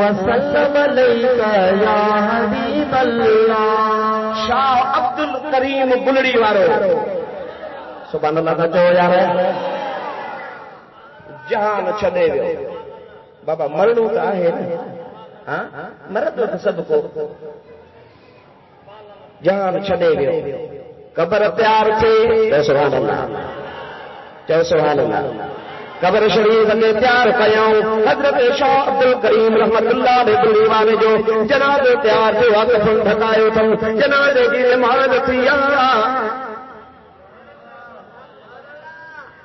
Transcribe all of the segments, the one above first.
وسلم علیک یا حبیب اللہ. شاہ عبد الکریم بلڑی وارو سبحان اللہ کا جو یار جہان چھڈے ویو بابا مرنو تو ہے نا مرد تو سب کو جہان چھڈے ویو قبر تیار تھے سبحان اللہ چو سبحان اللہ قبر شریف نے تیار کیاؤں حضرت شاہ عبد الکریم رحمت اللہ علیہ بلڑی والے جو جنازے تیار تھے وقت ڈھکایو تم جنازے کی نماز تھی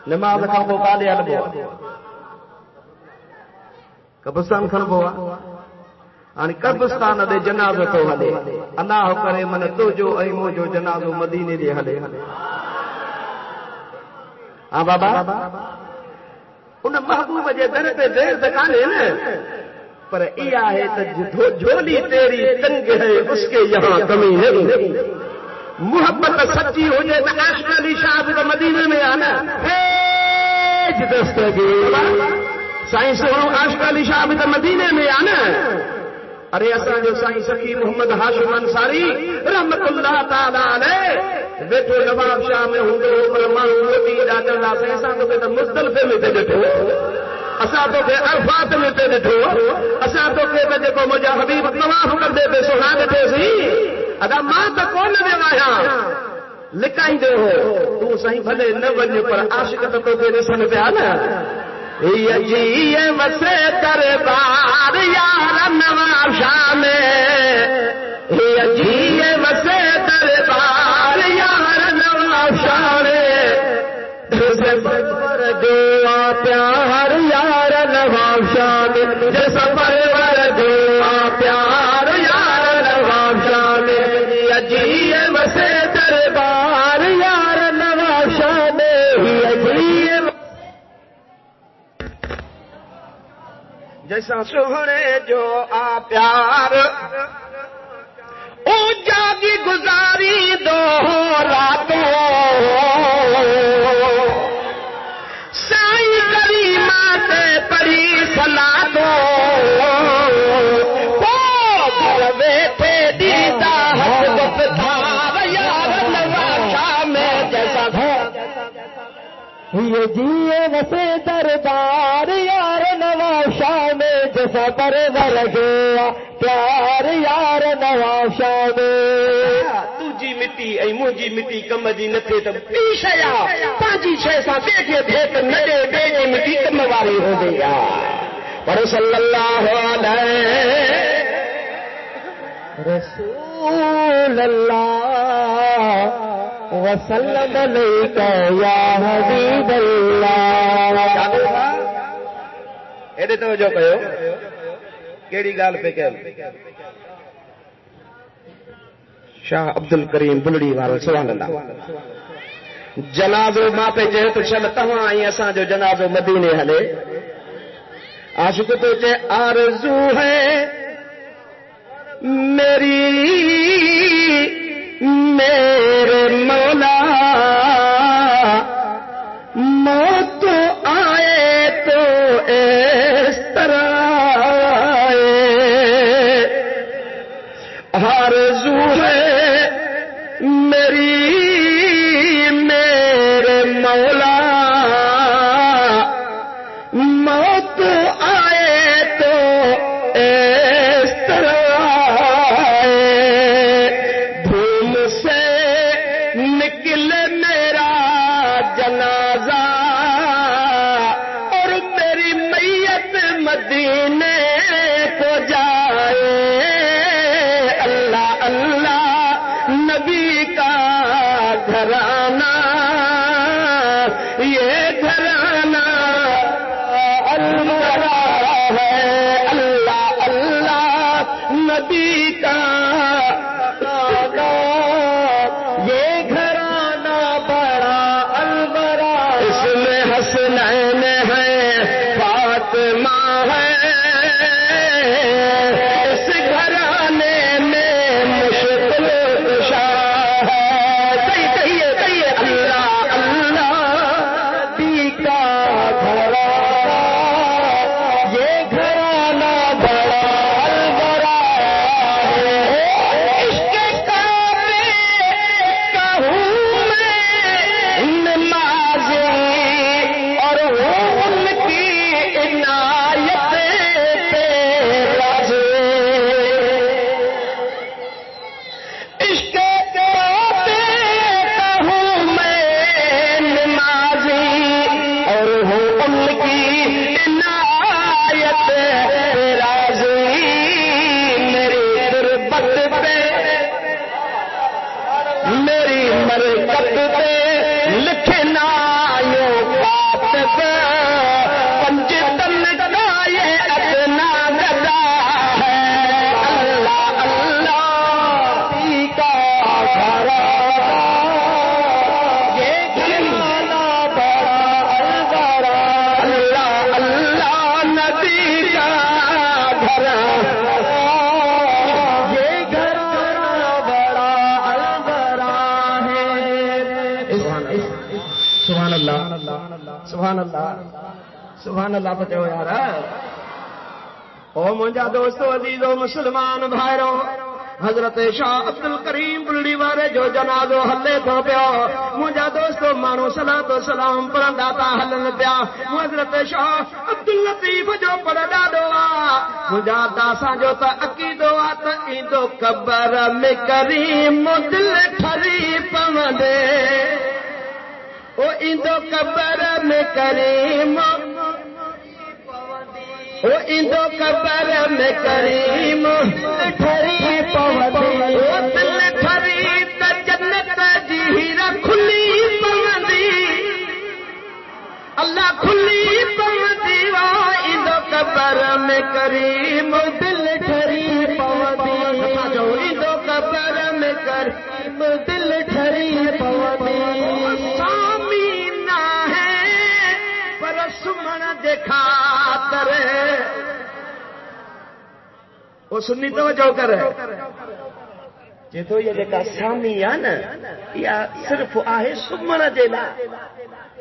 نماز کا کو کالے البو قبرستان کھن بوا ہاں قبرستان دے جنازہ تو ہلے اللہ کرے من تو جو اے مو جو جنازو مدینے دے ہلے ہاں بابا ان محبوب جے در پہ دیر دکانے نا پر ایا ہے تو جھولی تیری تنگ ہے اس کے یہاں کمی نہیں. محبت سچی ہو جائے تو عاشق علی شاہ کو مدینے میں آنا سائنس عاشق علی شاہ تو مدینے میں آنا. ارے اصل جو سائیں سخی محمد ہاشم انصاری رحمت اللہ تعالی علیہ بیٹھو نواب شاہ میں ہوں پر مانو موٹی ڈاکٹر سے ایسا تو مزدلفے میں تے ڈٹھو اسا تو کے عرفات میں تے ڈٹھو اسا تو کے جے کو مجا حبیب طواف کر دے تے سنا ڈٹھے سی ادا ماں تو کون دے وایا لکائیں دے ہو تو صحیح بھلے نہ ون پر عاشق تو کے نسن پہ آنا یہ وسے دربار یار نواب شاہ میں یہ وسے دربار یار نواب شاہ میں جیسے پرور دعا پیار یار نواب شاہ میں جیسا پرور دعا پیار یار نواب شاہ میں یہ وسے دربار یار نواب شاہ میں جیسا سوہنے جو آ پیار او جاگی گزاری دو راتوں سائیں کریمہ تے پڑی صلاتوں گھر بیٹھے دیدہ حسبت تھا یار نواب شاہ میں جیسا تھا یہ جیے وسے دربار یار نواب شاہ میں جیسا پرور گیا پیار یار نواب شاہ میں تجھی مٹی اے مجھی مٹی کم جی نتھے تو پیش آیا پانچی چھ سا دیکھے بھیت نڈے بیٹی مٹی کم واری ہو گیا پر صلی اللہ علیہ رسول اللہ وسلم علیک یا حبیب اللہ. ایڈے توجہ کہو کیڑی گال پہ کہ شاہ عبد الکریم بلڑی وارو سبحان اللہ جنازو ماں پہ جے تو چل تواں آئی اساں جو جنازو مدینے ہلے عاشق تو چے آرزو ہے میری میرے مولا موت آئے تو اس طرح آئے آرزو ہے میری میرے مولا موت آئے تو اس طرح عنایت راضی میری غربت پہ میری مرکت پہ لکھنا یوں کاتب پنج تن کا یہ اپنا گدا ہے اللہ اللہ کا گھر یہ گھرانا بڑا الورا اللہ اللہ نبی کا گھر یہ گھرانا بڑا الورا ہے سبحان اللہ سبحان اللہ سبحان اللہ بچو یار او منجا دوستو عزیزو مسلمان بھائرو حضرت شاہ عبد الکریم بلڈی وارے جو جنازو ہلے تو پیو منجا دوستو مانو صلاۃ و سلام پرندا تا ہلن پیا حضرت شاہ عبد اللطیف جو پڑھدا دعا منجا داساں جو تا عقیدو ات ایندو قبر میں کریم دل ٹھری پوندے او ایندو قبر میں کریم او ایندو قبر میں کریم ٹھری پوندی او دل ٹھری تے جنت جی ہیرا کھلی پوندی اللہ کھلی پوندی وا ایندو قبر میں کریم دل ٹھری پوندی جو ایندو قبر میں کریم دل ٹھری پوندی سامی نہ ہے پر سمن دیکھا کرے وہ سنی توجہ کرے جے تو یہ دیکھا سامی ہے نا یا صرف آہے سمن دینا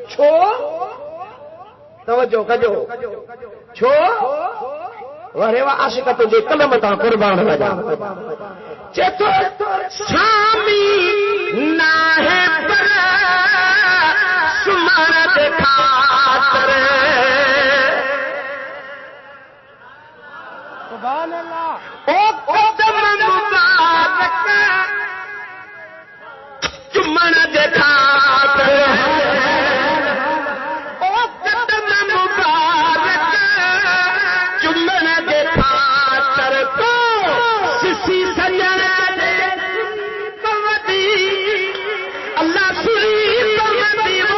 چھو توجہ کجو چھو ورے وا عاشق تو جے کلم تا قربان ہو جا جے تو سامی نہ ہے پر سمن دیکھا کرے سبحان اللہ او قدم مبارک چمن دیکھا کرے او قدم مبارک چمن دیکھا کرے تو سسی سجن پودی اللہ سری پودی وہ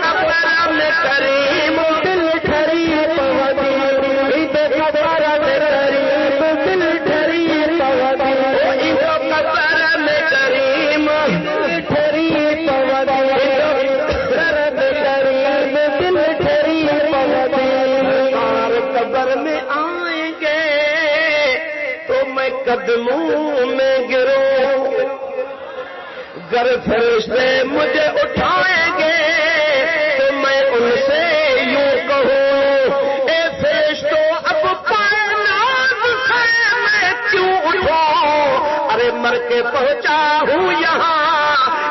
قبر میں کریم دل ٹھری پودی قبر میں کریم دل ٹھری پودی قبر میں کریم ٹھری پودی قبر میں کریم دل ٹھری پودی اور قبر میں آئیں گے تو میں قدموں میں گروں گر فرشتے مجھے اٹھائیں گے تو میں ان سے یوں کہوں اے فرشتوں اب کائنات سے میں کیوں اٹھوں ارے مر کے پہنچا ہوں یہاں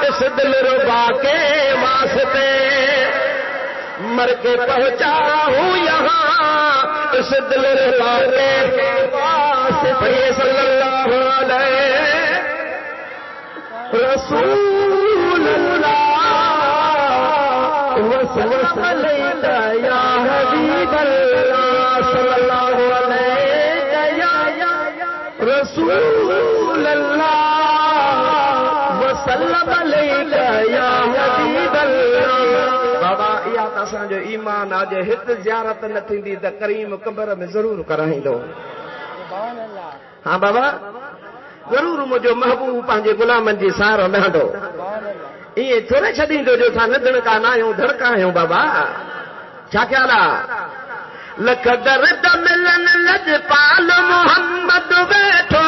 اس دل ربا کے واسطے مر کے پہنچا ہوں یہاں اس دل ربا کے واسطے صلی اللہ علیہ رسول اللہ وسلم علیک یا حبیب اللہ صلی اللہ علیہ یا رسول اللہ وسلم علیک یا حبیب اللہ بابا یا تساں جو ایمان آج ہت زیارت نہ تھیندی تے کریم قبر میں ضرور کرائیندو سبحان اللہ ہاں بابا ضرور مجھو محبوب پانچے غلامن جی سارو مہندو یہ تھوڑے چھڈیندو جو تھا ندن کا نہ آیوں دھڑکا آیوں بابا کیا خیال لکھ درد ملن لجپال محمد بیٹھو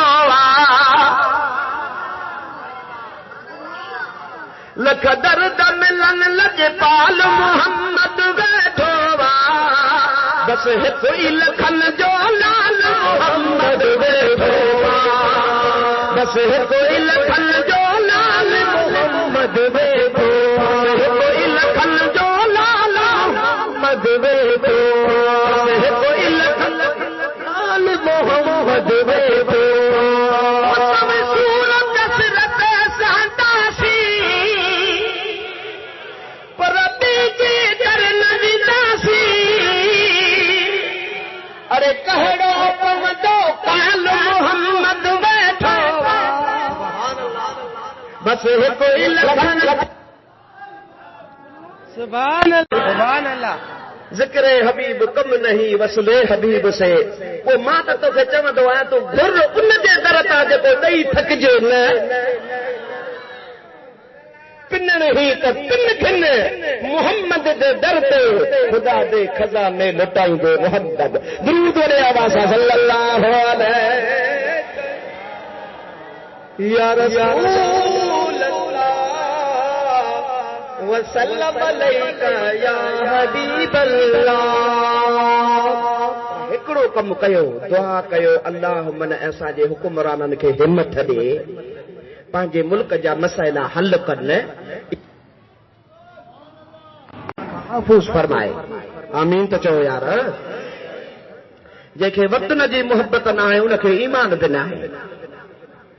لکھ درد ملن لجپال محمد بیٹھو بس ہک لکھن جو لال محمد بیٹھو بس کوئی لکھن جو لال محمد بیٹھو کوئی لکھن جو لال محمد بیٹھو کوئی لکھن لال محمد بیٹھو سورت کثرت سانتاسی پر بیجی در نویداسی ارے کہڑو پوندو کال محمد بیٹھو بس کوئی لگن سبحان اللہ سبحان اللہ ذکر حبیب کم نہیں وصل حبیب سے وہ ماں تو کے چوندو ہے تو گھر ان دے در تا جے ڈئی تھکجے نہ پنن ہی تے پن کھن محمد دے در تے خدا دے خزانے لٹائیں دے محمد درود والے آواز صلی اللہ علیہ یا رسول وسلم علیک یا حبیب اللہ ہکڑو کم کیو دعا کیو اللہم ایسا جے حکمرانن کے ہمت دے پانجے ملک جا مسائل حل کرنے محفوظ فرمائے آمین تو چو یار جے کے وقت نہ جی محبت نہ ہے ان کے ایمان بھی نہ ہے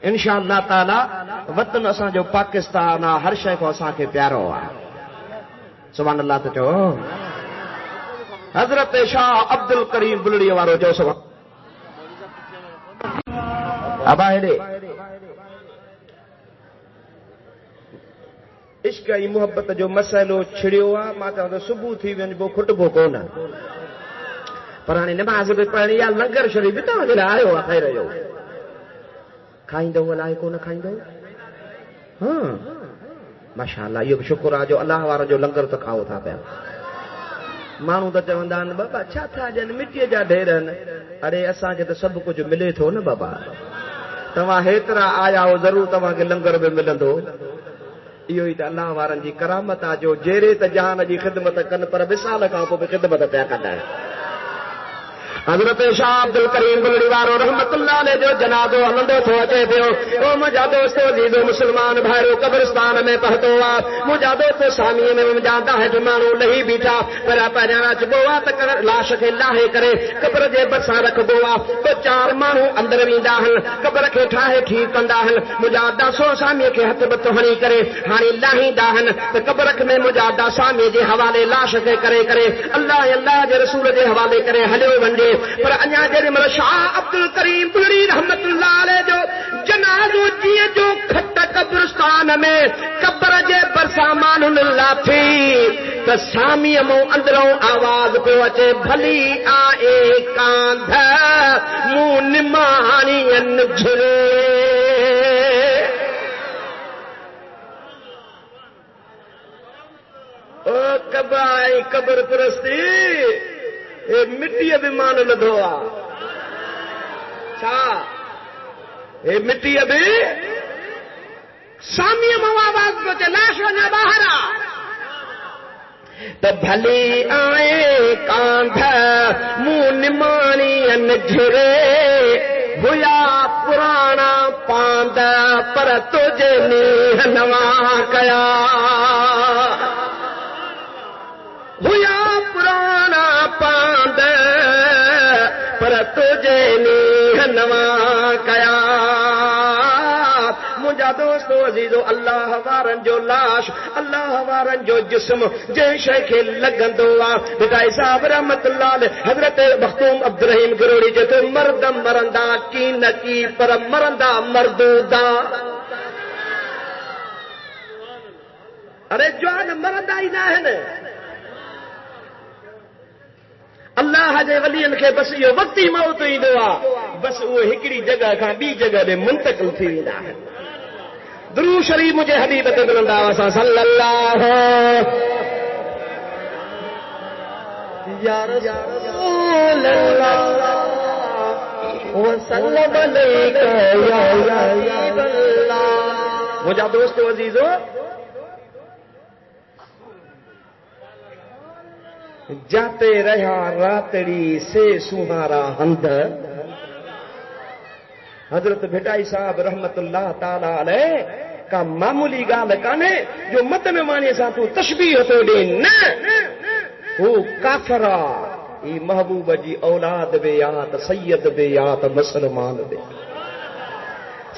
انشاءاللہ تعالی وطن اساں جو پاکستان ہر شے کو اساں کے پیارو ہے سبحان اللہ تو چو حضرت شاہ عبد الکریم بلڑی وارو جو سبحان ابا ہے عشق ای محبت جو مسئلو چھڑیو ہے ماں چاہتا صبح تھی ون بو کھٹبو کون پر ہاں نماز بھی پڑھنی یا لنگر شریف بھی تو آئے خیر رہو کھائیندو ولائے کو نہ کھائیندو ہاں ماشاءاللہ یہ بھی شکر ہے جو اللہ وارا جو لنگر تو کھاؤ تھا پیا مانو تو چوندا ان بابا چھا تھا جن مٹی جا ڈھیرن ارے اساں کے تو سب کچھ ملے تھو نا بابا تواں ہیترا آیا ہو ضرور تواں کے لنگر بھی ملندو یہ ہی تو اللہ وارن جی کرامت آ جو جیرے ت جہان جی خدمت کن پر وصال کھا پو خدمت پیا کندا ہے حضرت شاہ عبد الکریم بلڑی وارو رحمت اللہ علیہ جو جنازو ہلندو تھو اچے پيو او مجا دوستو عزیزو مسلمان بھائیو قبرستان میں پہتو وا مجا دوستو سامی میں مجادا ہے مانو لہی بیٹھا پر پہنا چبو وا تک لاش کے لاہے کرے قبر دے بسا رکھبو وا تو چار مانو اندر ویندا ہن قبر کے ٹھاہے ٹھیک کندا ہن مجادا سو سامی کے ہتھ بت ہنی کرے ہانی لاہی داہن تو قبر میں مجادا سامی دے حوالے لاش کے کرے اللہ دے رسول دے حوالے کرے ہلو ونڈے پر انیا جے مر شاہ عبد الکریم بلڑی رحمت اللہ علیہ جو جنازو جی جو کھٹ قبرستان میں قبر جے پر سامان اللہ تھی تو سامی مو اندروں آواز کو اچے بھلی آئے کاندھ منہ نمانی انجھرے او کبائی قبر پرستی اے مٹی ابھی مان لدھوا چھا اے مٹی ابھی سامی مواز کو چلاش ونا باہرا تو بھلی آئے کاندھ منہ نمانی انجھرے ہویا پرانا پاند پر تجھے نیہ نواں کیا ہویا پرانا پاند پر تجھے نیہ نواں کیا مجھا دوستو عزیزو اللہ وارن جو لاش اللہ وارن جو جسم جن شے کے لگندو آ بٹائی صاحب رحمت اللہ علیہ حضرت مختوم عبدالرحیم گروڑی جو تو مردم مرندہ کی نکی پر مرندہ مردودہ ارے جوان مرندہ ہی نہ ہے نا اللہ جے ولین کے بس یہ وقتی موت ہی دعا بس وہ ہکڑی جگہ کھا بی جگہ دے منتقل تھی ویندا ہے درود شریف مجھے حبیب تے بلندا واسا صلی اللہ یا رسول اللہ وسلم علیک یا حبیب اللہ مجھا دوستو عزیزو جاتے رہا راتڑی سے سہارا ہند حضرت بھٹائی صاحب رحمت اللہ تعالی علیہ کا معمولی گال کانے جو متن مانی سا تو تشبیہ تو دے نہ وہ کافرہ ای محبوب جی اولاد بے یات سید بے یات مسلمان بے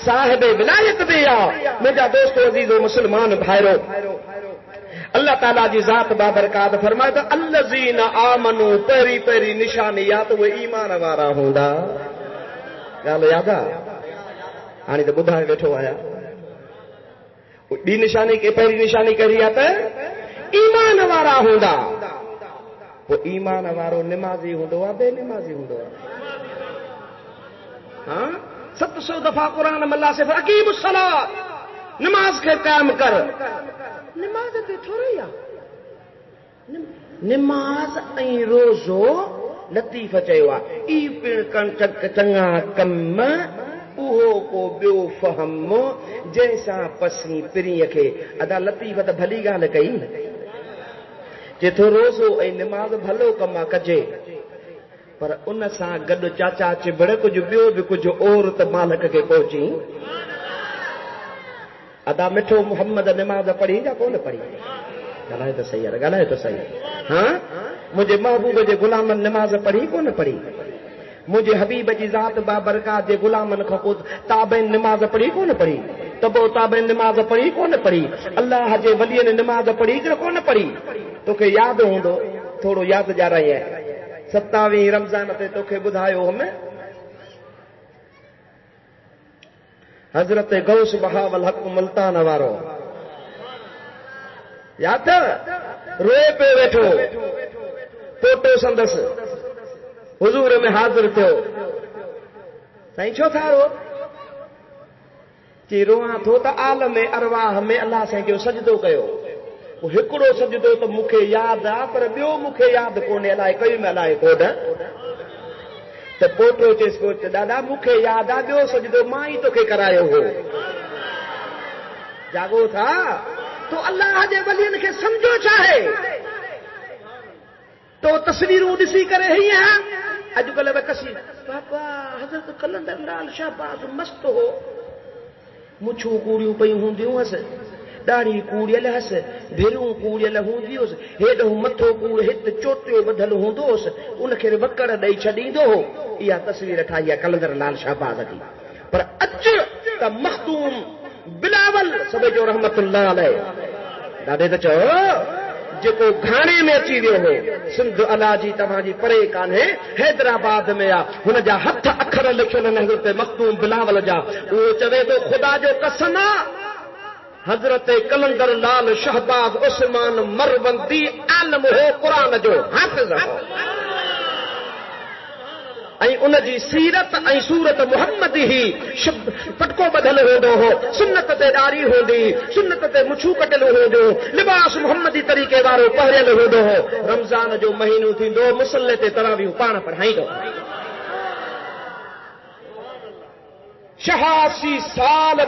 صاحب ولایت بے یا میرا دوستو عزیز و مسلمان بھائیرو اللہ تعالیٰ جی ذات بابرکات فرمائے تو الذین آمنو پہری پہری نشانی یا تو وہ ایمان وارا ہوندا گال یاد آ ہاں تو بدھائے بیٹھو آیا ڈی نشانی کے پہری نشانی کری آتا ہے ایمان وارا ہوندا وہ ایمان وارو نمازی ہوندو بے نمازی ہوندو ہاں 700 دفعہ قرآن میں اللہ سے اقیم الصلاۃ نماز کے قائم کر نماز تے تھوڑی نماز ای روزو لطیف چیوا ای پن چنگا کم اوہو کو بیو فہم جیسا پسی پری کے ادا لطیف تے بھلی گال کئی جے تو روزو ای نماز بھلو کما کجے پر ان سا گڈ چاچا چبڑ کچھ بیو بھی کچھ اور تے مالک کے پہنچی ادا مٹھو محمد نماز پڑھی یا کون پڑھی گلائے تو صحیح ہے گلائے تو صحیح ہاں مجھے محبوب جے غلامن نماز پڑھی کون پڑھی مجھے حبیب جی ذات بابرکات جے غلامن کھو تابعین نماز پڑھی کون پڑھی تبو تابعین نماز پڑھی کون پڑھی اللہ جے ولی نے نماز پڑھی کون پڑھی تو کہ یاد ہوندو تھوڑو یاد جا رہی ہے 27 رمضان تے تو کہ بدھایو ہمیں حضرت غوث بہاول حق ملتان وارو یاد روئے پہ بیٹھو پوٹو سندس حضور میں حاضر تھو سائیں چھو تھا رو چی روحاں تھو تا عالم ارواح میں اللہ سے جو سجدو کہو وہ ہکڑو سجدو تو مکھے یاد آ پر بیو مکھے یاد کونے الائے کئی میں الائے کوڈ تو پوٹو چیس کو دادا مکھے یاد آ بیو سجدو مائی تو کے کرایو ہو جاگو تھا تو اللہ جے ولین کے سمجھو چاہے تو تصویروں ڈسی کرے ہی ہیں اج کل کسی بابا حضرت قلندر لال شہباز مست ہو مچھو کوڑیوں پئی ہوندیوں ہس ڈاڑھی کوڑیل ہس بھیروں کوڑیل ہوندیوس ہیڈو متھو کوڑ ہت چوٹیو بدل ہوندوس ان کے وکڑ ڈئی چھڈیندو ہو یا تصویر ٹھائی ہے قلندر لال شہباز کی پر اج تا مختوم بلاول سب جو رحمت اللہ علیہ دادے تو چو جکو گھانے میں اچی ویو ہو سندھ اللہ جی تمہاں جی پرے کانے حیدرآباد میں آ ہن جا ہتھ اکھر لکھل حضرت مختوم بلاول جا وہ چوے تو خدا جو قسم حضرت قلندر لال شہباز عثمان مروندی عالم ہو قرآن جو حافظ ہو ان جی سیرت ای صورت محمد ہی پٹکو بدل ہوندو ہو سنت تے ڈاری ہوندی سنت تے مچھو کٹل ہوندو لباس محمدی طریقے وارو پہرل ہوندو ہو رمضان جو مہینو تھیندو مصلی تے تراویح پاڻ پڑھائیندو 86 سال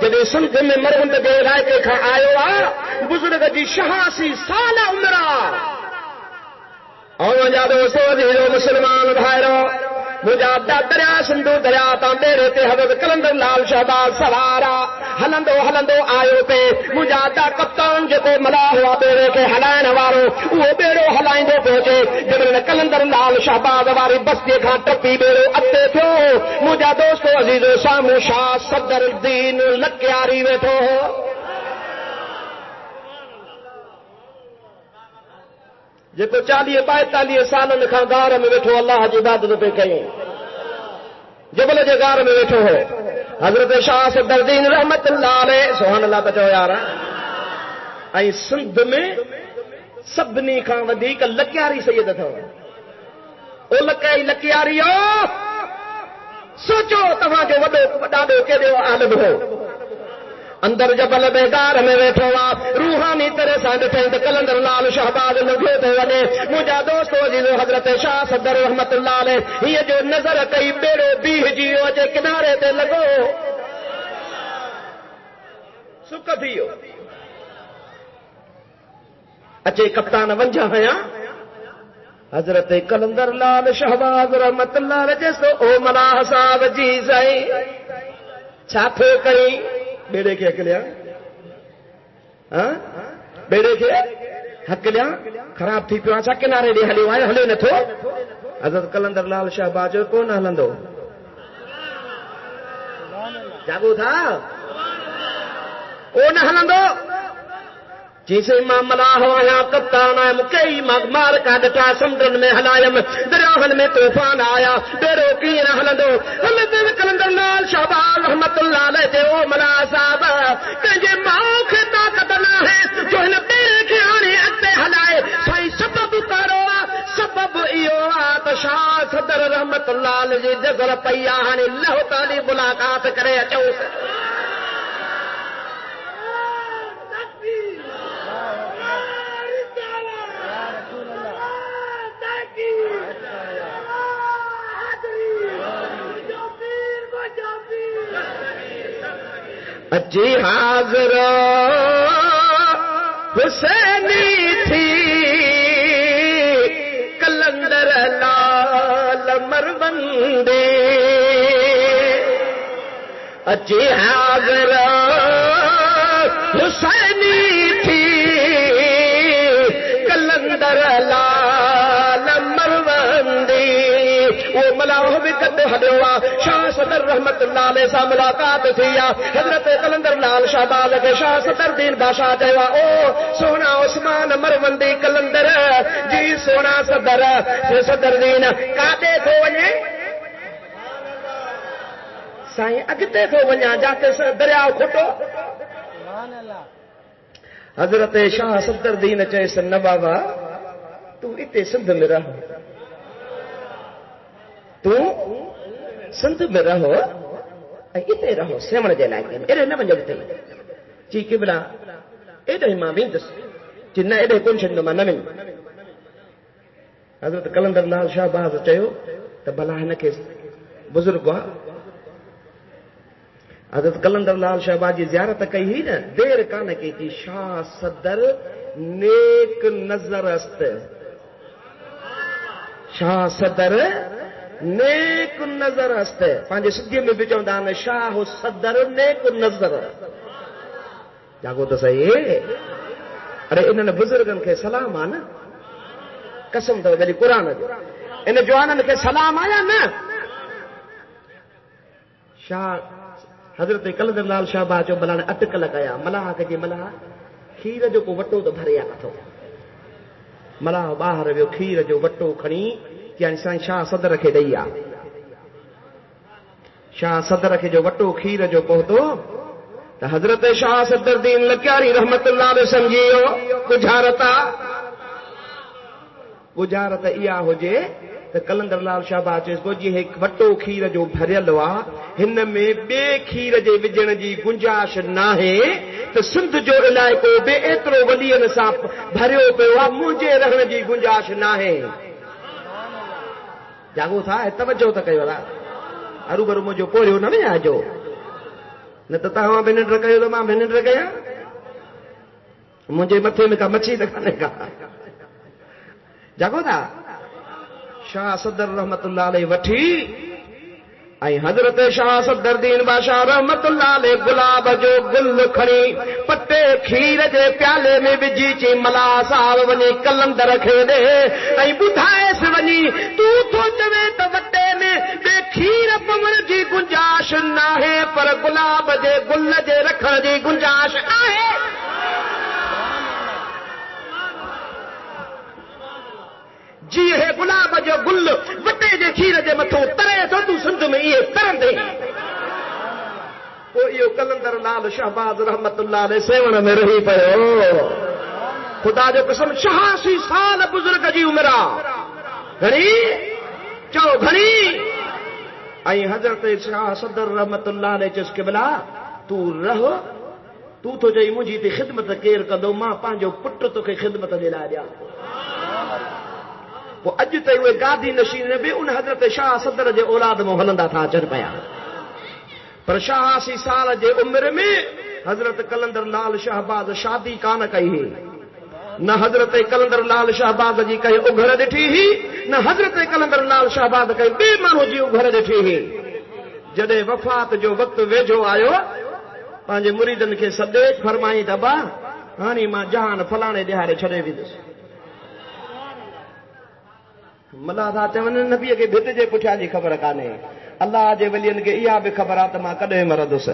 جڏهن سنڌ میں مروند جي علائقے کان آيو آ بزرگ جي 86 سال عمر آ اور جا دوستو جيو مسلمان بھائرو مجھا دریا سندھو دریا تا ڈیرے تے حضرت قلندر لال شہباز سوارا ہلندو ہلندو آیو پہ مجھا دا کپتان جکو ملا ہوا بیڑے کے ہلائن وارو وہ بیڑو ہلائندو پہنچے جب قلندر لال شہباز واری بستی کھان ٹپی بیڑو اتے تھو مجھا دوستو عزیزو سامو شاہ صدر الدین لکیاری ویٹھو ہو جيڪو 40-42 سالن کان غار میں ويٺو اللہ جي عبادت پہ کيون جبل جي غار میں ويٺو ہو حضرت شاہ صدر الدین رحمت اللہ علیہ سبحان اللہ تا چو یار ۽ سندھ میں سڀني کان وڌيڪ لکياري سيد ٿو او لکياري سوچو توهان جو وڏو ڏاڍو ڪيڏو عالم هو اندر جبل بیدار میں ویٹھو وا روحانی طرح سان ڏٺي ته قلندر لال شہباز لگے تو ونے مجھا دوستو عزیزو حضرت شاہ صدر رحمت اللہ علیہ یہ جو نظر کئی بیڑو بیہ جیو جے کنارے تے لگو سک تھیو اچے کپتان ونجا ہیا حضرت قلندر لال شہباز رحمت اللہ علیہ جسو او ملاح صاحب جی سائیں چھا تھو کئی بیڑے کے حق لیا بیڑے کے حق لیا خراب تھی پیو اچھا کنارے ڈے ہلے آئے ہلے نہ تھو حضرت قلندر لال شہباز کون ہلندو جاگو تھا او نہ ہلندو جیسے ماں ملا ہو یا کپتان آیا مکئی مار کا ڈٹا سمندرن میں ہلایم دریاہن میں طوفان آیا بیرو کی نہ ہلندو حضرت کلندر لال شہباز رحمت اللہ علیہ تے او ملا صاحب کہ ماں کے طاقت نہ ہے جو ان بیرے کے آنے اگتے ہلائے سائی سبب کرو سبب ایو آت شاہ صدر رحمت اللہ علیہ جگر پیاہن اللہ تعالی ملاقات کرے اچھو اجی حاضر حسینی تھی کلندر لال مروندے اجی حاضر حسینی تھی کلندر لال مروندے وہ ملاح بھی کدو ہڈوا شاہ صدر رحمت اللہ علیہ سے ملاقات تھی حضرت کلندر لال شہباز کے شاہ صدر دین بادشاہ چوا او سونا عثمان مروندی کلندر جی سونا صدر دین کاتے تھو ونے سائیں اگتے تھو ونیا جاتے دریاؤ کھٹو حضرت شاہ صدر دین چیس نہ بابا تو اتے سندھ میں رہو تو سندھ میں رہو اتے رہو سیون کے علاقے میں اڑے نہ ونجو تھی چی قبلہ اڑے ماں ویندس چی نہ اڑے کون شنو ماں نہ ون حضرت کلندر لال شہباز چیو تے بھلا ہن کے بزرگ حضرت کلندر لال شہباز جی زیارت کئی ہی نا دیر کان کی تھی شاہ صدر نیک نظر است شاہ صدر نیک نظر است پانچے سدھی میں بھی چوندا نے شاہ صدر نیک نظر جاگو تو صحیح ارے انہوں بزرگن کے سلام آ نا قسم تو میری قرآن جو ان جوانن کے سلام آیا نا شاہ حضرت کلندر لال شہباز جو بلانے اٹکل کیا ملاح کے جی ملاح کھیر جو کو وٹو تو بھریا تھو ملاح باہر ویو کھیر جو وٹو کھنی یعنی سائیں شاہ صدر کے ڈیا شاہ صدر کے جو وٹو کھیر جو پہتو تو حضرت شاہ صدر دین لکیاری رحمت اللہ علیہ سمجھیو گجارت ایا ہو جے تو کلندر لال شہباز چیس کو جی ایک وٹو کھیر جو بھرل وا ہن میں بے کھیر جے وجن جی گنجائش نہ ہے تو سندھ جو علائقو بے ایترو ولین سا بھریو پیا مجھے رہن جی گنجائش نہ ہے جاگو تھا توجہ تو کئی والا ارو برو مجھے پوریو نہ ویا جو نہ تو تاں بھی ننڈر کيو تو ماں بھی ننڈر کيا مجھے متھے میں کا مچھی دکھانے کا جاگو تھا شاہ صدر رحمت اللہ علیہ وٹھی اي حضرت شاہ صدر دین بادشاہ رحمت اللہ علیہ گلاب جو گل کھڑی پٹے کھیر جے پیالے میں وجھی چی ملا صاحب ونی کلندر کھے دے اي بدھائے سے ونی تو چوے تو وٹے میں بے کھیر پون جی گنجائش نہ ہے پر گلاب جے گل جے رکھن جی گنجائش آهي جی ہے گلاب جو گل وٹے جے کھیر جے متھو ترے تو تو سندھ میں یہ ترن دے وہ یہ کلندر لال شہباز رحمت اللہ علیہ سیون میں رہی پيو خدا جو قسم 86 سال بزرگ جی عمرہ گھنی چو گھنی اي حضرت شاہ صدر رحمت اللہ علیہ چس قبلہ تو رہو تو جئی مجھے تی خدمت کیر کدو ماں پانجو پٹ تو کے خدمت دلا دیا وہ اج تھی وہ گادی نشین بھی ان حضرت شاہ صدر کے اولاد میں ہلندا تھا اچن پیا پر 86 سال کے عمر میں حضرت کلندر لال شہباز شادی کان کئی نہ حضرت کلندر لال شہباز جی کئی اگھر ڈٹھی ہی نہ حضرت کلندر لال شہباز کئی بے مانو جی اگھر ڈٹھی ہی جدے وفات جو وقت ویجھو آیو پانچے مریدن کے سدے فرمائی دبا ہانی ماں جہان فلانے دہاڑے چھڑے ویندس ملا تھا چون نبی کے بھت جے پٹھیا جی خبر کانے اللہ جے ولین کے ایا بھی خبرات ماں کدے مردس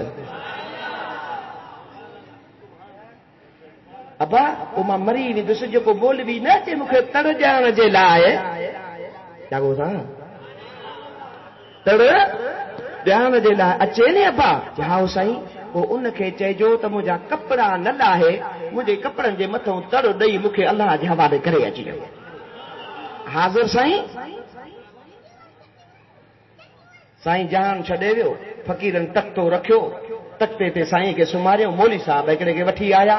ابا وہ ماں مری ویندس جو بول بھی نہ چے مکھے تڑ جان جے لائے کیا کو تھا تڑ جان جے لائے اچے نے ابا ہاں سائیں وہ ان کے چیجو ت مجھا کپڑا نہ لاہے مجھے کپڑن جے متھوں تڑ ڈئی مکھے اللہ جے حوالے کرے اچي حاضر سائیں سائیں جان چھڏے ويو فقيرن تختو رکھيو تختے تے سائیں کے سماريو مولوي صاحب ہکڑے کے وٺي آيا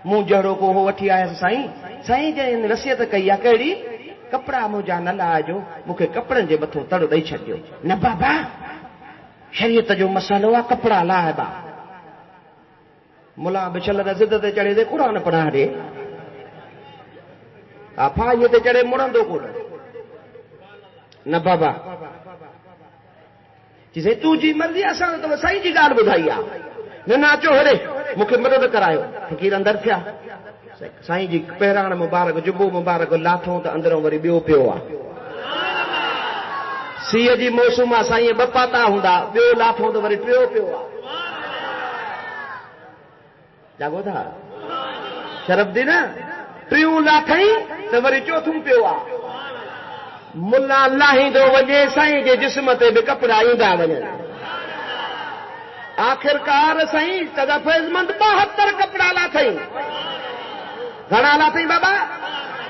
مون جهڙو کو هو وٺي آيا سائیں سائیں جن وصيت کئی آ کهڙي کپڑا مجھا نہ لاجو مکھے کپڑن جے مٿوں تڑ ڏئی ڇڏيو نہ بابا شریعت جو مسئلو آ کپڑا لائبا ملا بچل ضد تے چڑھے دے قرآن پڑھا دے آفا یہ تے چڑھے مڑندو کو نہ بابا جسے تو جی مرضی اساں تو سائیں جی گال بدھائی آ نہ ناچو ہڑے مکھے مدد کرایو فقیر اندر تھیا سائیں جی پہران مبارک جبو مبارک لاتھوں تے اندروں وری بیو پیو آ سی جی موسم آ سائیں بپاتا ہوندا بیو لاتھوں تے وری ٹیو پیو آ جاگو تھا شرف دی نا ٹیو لاکھیں تے وری چوتھوں پیو آ ملا لاہی دو وجے سائیں جے جسم تے بھی کپڑا ایندا ونن آخرکار سائیں تدا فیض مند 72 کپڑا لاٿئی گھنا لاٿئی بابا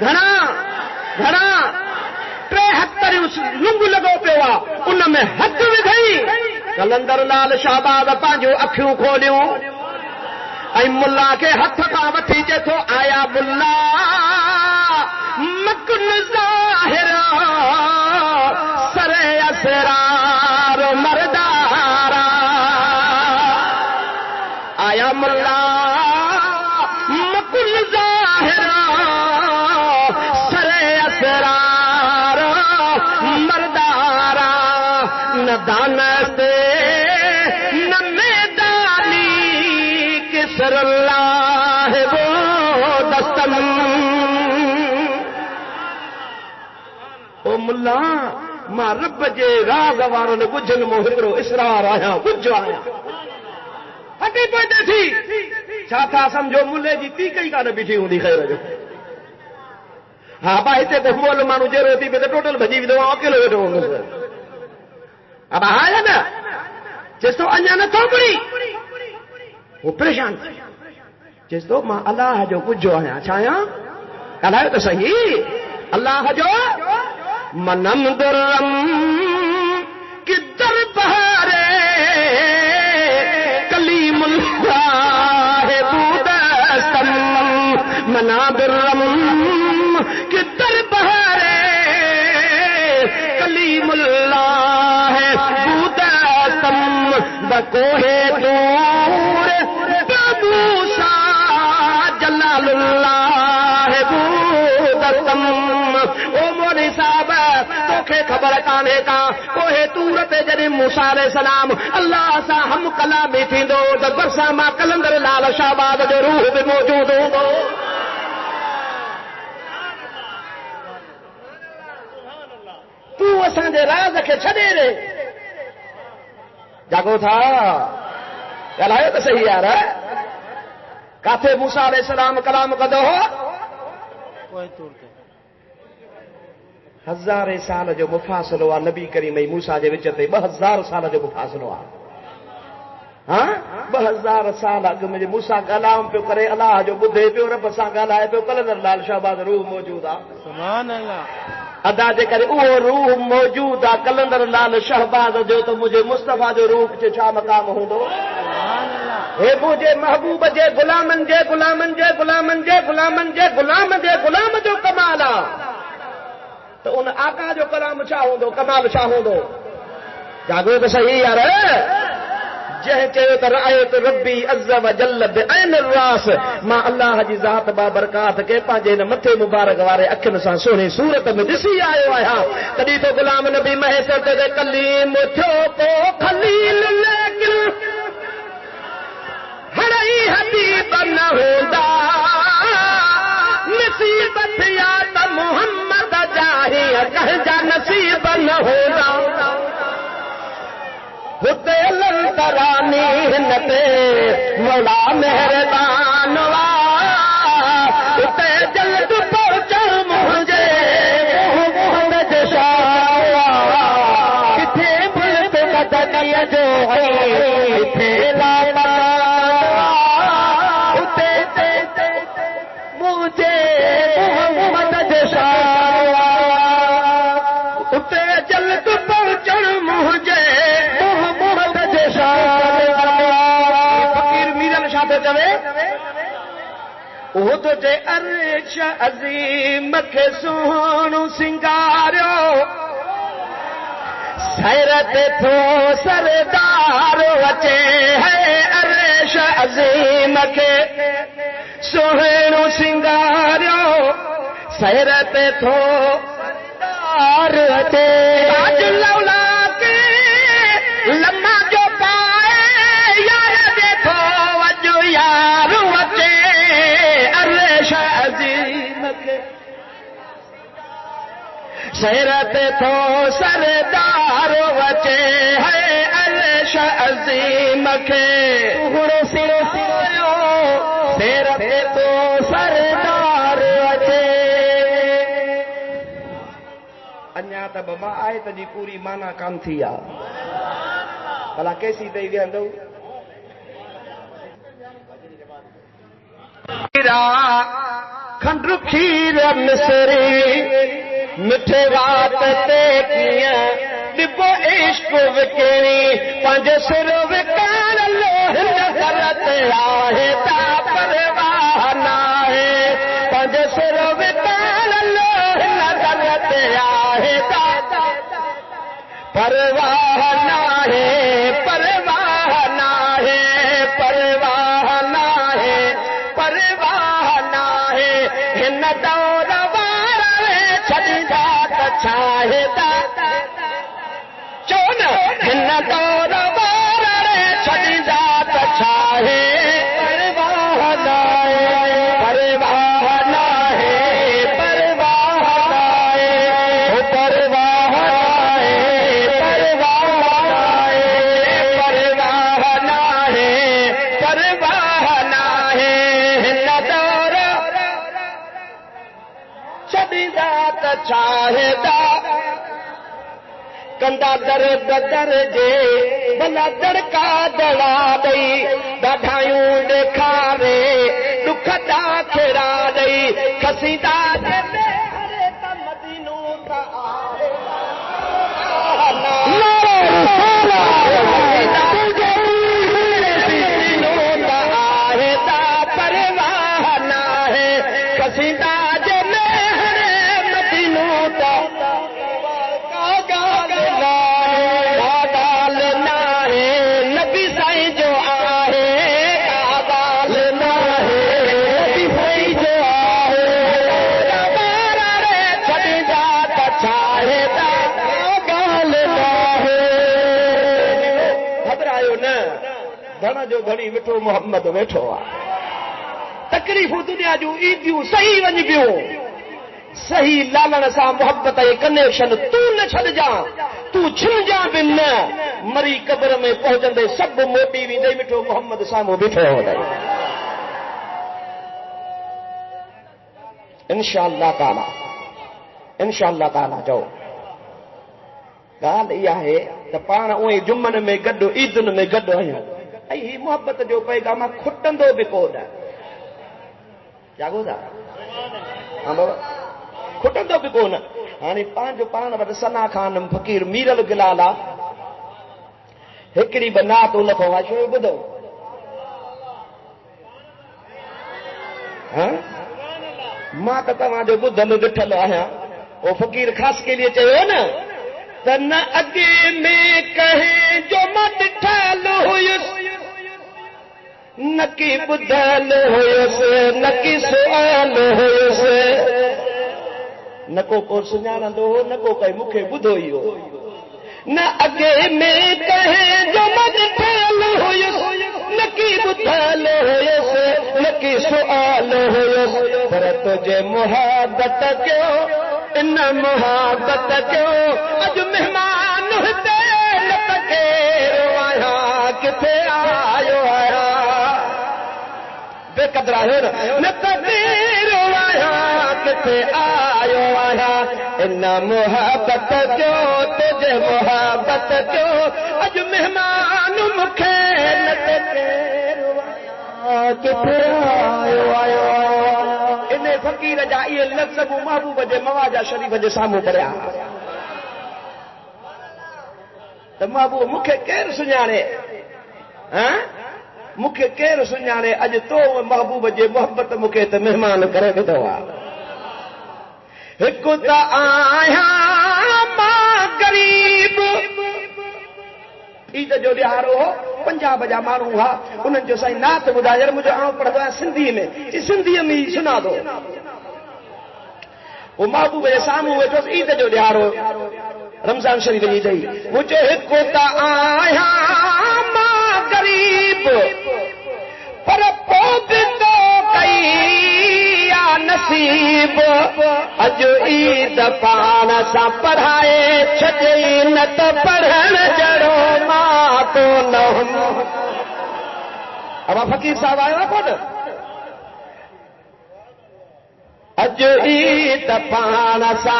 گھنا گھنا 73 لنگ لگو پیو آ ان میں ہتھ وڌئی کلندر لال شہباز پانجو اکھیوں کھولیوں اي ملا کے ہتھ کا وٹھی چے تو آیا ملا مکن ظاہر سر اسرار مردارا آیا ملا مکن ظاہر سر اسرار مردارا نہ دانستے نہ میدانی کسر اللہ وہ دستم او ملا ماں رب جے راز وارن گجن مو ہکڑو اسرار آیا گج آیا ہٹی پوندے تھی چھا تھا سمجھو ملے جی تی کئی کان بیٹھی ہوندی خیر جو ہاں با ہتے تے مول مانو جے روٹی پہ ٹوٹل بھجی ودو اکیلو ویٹو ہوندو اب آیا نا جس تو انیا نہ تو بڑی وہ پریشان جس تو ماں اللہ جو گج آیا چھایا کہا تو صحیح اللہ جو منم درم کی دربارے کلیم اللہ بودستم منا درم کی دربارے کلیم اللہ بودستم بکوہ دور بموسیٰ جلال اللہ بودستم او مولی صاحب توکھے خبر کانے کا کوہ تورت جڑے موسیٰ علیہ السلام اللہ سا ہم کلامی تھیندو تو برسا ماں کلندر لال شہباز جو روح بھی موجود ہوں تو اساں دے راز کے چھڑے رے جاگو تھا کہلائے تو صحیح یار ہے کافے موسیٰ علیہ السلام کلام کدو ہو کوئی تورتے 1000 سال جو مفاصلو آ نبی کریم موسیٰ جے وچ تے 2000 سال جو مفاصلو آ ہاں 2000 سال اگ میں موسیٰ کلام پہ کرے اللہ جو بدھے پہ رب سان ڳالهائے پہ کلندر لال شہباز روح موجود آ سبحان اللہ ادا جے کرے او روح موجود آ کلندر لال شہباز جو تو مجھے مصطفیٰ جو روح چ چھا مقام ہوندو سبحان اللہ اے مجھے محبوب جے غلامن جے غلامن جے غلامن جے غلامن جے غلام جے غلام جو کمال آ تو ان آقا جو کلام چھا ہوندو کمال چھا ہوندو جاگو تو صحیح یار جہ چیو تو رأیت ربی عز و جل بعین الراس ماں اللہ جی ذات بابرکات کے پانجے ن متھے مبارک وارے اکھن سان سونے صورت میں ڈسی آیو آیا تڈی تو غلام نبی محسر تے کلیم تھو کو خلیل لیکن ہڑئی حبیب نہ ہوندا نصیب تھیا تا محمد جاہی کہہ جا نصیب نہ ہونا ہوتے للتا یارانی ہنتے مولا مہربان وا اتے جلد پہنچا مجھے محمد شاہ کتھے بلت بدنی جو کتھے لالا اتے مجھے محمد شاہ اتے جلد پہنچا مجھے محمد شاہ فقیر میرن شاہ چوے وہ تو جے عرش عظیم کے سونو سنگاریو سیرت تو سردار وچے ہے عرش عظیم کے سونو سنگاریو سیرت تو سردار وچے آج لولا کے لمحہ جو پائے یار دیکھو وجو یار وچے سیرت تو سردار وچے ہے عرش عظیم کے سیرت تو سردار وچے انیا تا بابا آیت جی پوری مانا کام تھی آ بھلا کیسی دئی ویندو کھنڈ کھیر مصری مٹھے رات تے کیاں ڈبو عشق وکری پنج سر وکان لوہ نظرت آہے تا پرواہ ناہے پنج سر وکان لوہ نظرت آہے تا پرواہ ناہے پرواہ ناہے پرواہ ناہے پرواہ ناہے ہن دور وارے چھڑی جات چھاہدا چون ہن دور وارے چھڑی جات چھاہے پرواہ ناہے پرواہ ناہے پرواہ ناہے پرواہ ناہے پرواہ ناہے پرواہ ناہے ہن دور چھڑی جات چھاہدا کندا در بدر جے بلا دڑکا دڑا دئی ڈاڈھایوں ڈکھارے دکھ دا کھڑا دئی کھسیدا دے ہرے تا مدینو تا آئے پرواہ ناہے کھسیدا جے ہرے مدینو تا جو گھڑی ویٹھو محمد ویٹھو تکلیفوں دنیا جو ایدیوں صحیح ون پیو صحیح لالن سا محبت یہ کنیکشن تو نہ چھڑ جا تو چھن جا بھی نہ مری قبر میں پہنچندے سب موٹی وی دے ویٹھو محمد سامو بیٹھو ہو دے انشاءاللہ تعالی جو گال یہ ہے تے پان اوے جمن میں گڈو عیدن میں گڈو آیا ہی محبت جو پیغام کھٹندو بھی کوڈ کیا گودا ہاں بابا کھٹندو بھی کون ہانی پانچ پان وٹ سنا خان فقیر میرل گلالا ہکڑی بنا تو لکھو شو بدو ہاں ماں تو تمہاں جو بدھل ڈٹھل آیا وہ فقیر خاص کے لیے چاہیے نا تن اگے میں کہیں جو مت ٹھال ہوئس نکی بدھل ہوئس نکی سوال ہوئس نکو کو سنجاندو ہو نکو کئی مکھے بدھو ہی ہو نہ اگے میں کہیں جو مت ٹھال ہوئس نکی بدھل ہوئس نکی سوال ہوئس پر تجھے محبت کیوں ان محبت کیوں اج مہمان ہوتے لٹکے روایا کتے بے قدرا ہے نہ تقدیر آیا کتے آیو آیا ان محبت کیوں تجھے محبت کیوں اج مہمان مکھے نہ تقدیر آیا کتے آیو آیا ان فقیر جا یہ لفظ محبوب جے مواجہ شریف جے ساموں پڑیا تو محبوب مکھے کیر سنیانے ہاں مکھے کیر سنیانے اج تو محبوب جے محبت مکھے تے مہمان کرے تو ایک تا آیا ماں غریب عید جو ڈیارو ہو پنجاب جا مانو ہا انہن جو سائیں نات بدایر مجھے آؤں پڑھ دو سندھی میں اس سندھی میں سنا دو وہ محبوب جے ساموں ہوئے تو عید جو ڈیارو رمضان شریف جی دئی مجھے ایک تا آیا ماں غریب پر پوب تو کئی یا نصیب اج عید پان سا پڑھائے چھجئی نت پڑھن جڑو ماں تو نہ اب فقیر صاحب آیا پڑھ اج عید پان سا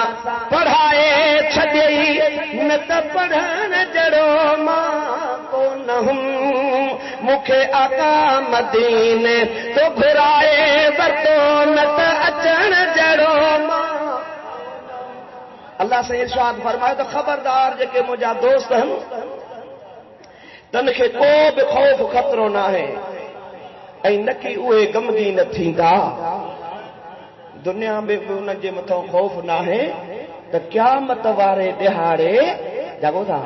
پڑھائے چھجئی نت پڑھن جڑو ماں کو نہ مکھے آقا مدینے تو گھرائے ورتو نت اچن جڑو ماں اللہ سے ارشاد فرمائے تو خبردار جے مجھا دوست ہیں تن کے کو بھی خوف خطرو نہ ہے اے نکی اوے غمگین تھیندا دنیا میں انہن جے متھوں خوف نہ ہے تو قیامت وارے دہاڑے جاگو تھا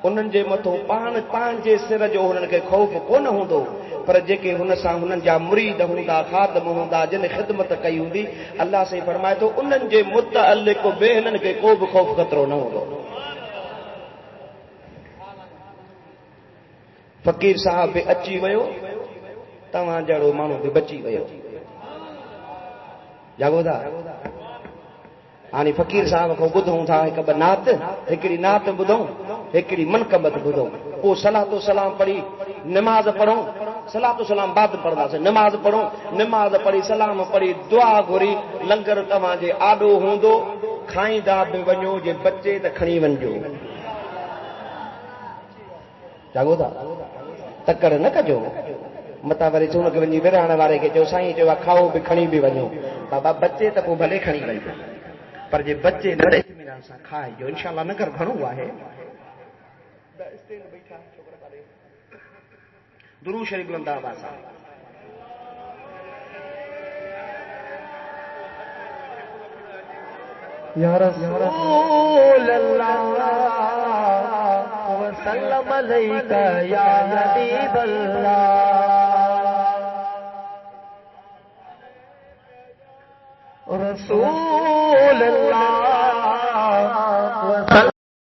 انہن جے متھوں پان جے سر جو انہن کے خوف کون ہوندو پر جے ہن سان انہن جا مرید ہوندا خادم ہوندا جن خدمت کئی ہوندی اللہ سے فرمائے تو انہن جے متعلق بہنن کے کو بھی خوف خطرو نہ ہوندو فقیر صاحب بھی اچی ویو تواں جڑو مانو بھی بچی ویو جاگو تھا ہانی فقیر صاحب کو بدھوں تھا ایک نعت ایکڑی نعت بدھوں ایکڑی منقبت بدھوں وہ صلاۃ و سلام پڑھی نماز پڑھوں صلاۃ و سلام بعد پڑھدا سے نماز پڑھوں نماز پڑھی سلام پڑھی دعا گھری لنگر تواں جے آڈو ہوندو کھائیندا بھی ونجو جے بچے تے کھڑی ونجو جاگو تھا تکڑ نہ کجو متا وری چون کے ونجی ویران والے کے جو سائیں جو کھاؤ بھی کھڑی بھی ونجو بابا بچے تے کو بھلے کھڑی ونجو پر جے بچے نہ اطمینان سان کھائے جو انشاءاللہ نگر گھنو ہے درود شریف بلند آواز یا رسول اللہ وسلم علیکہ یا حبیب اللہ رسول اللہ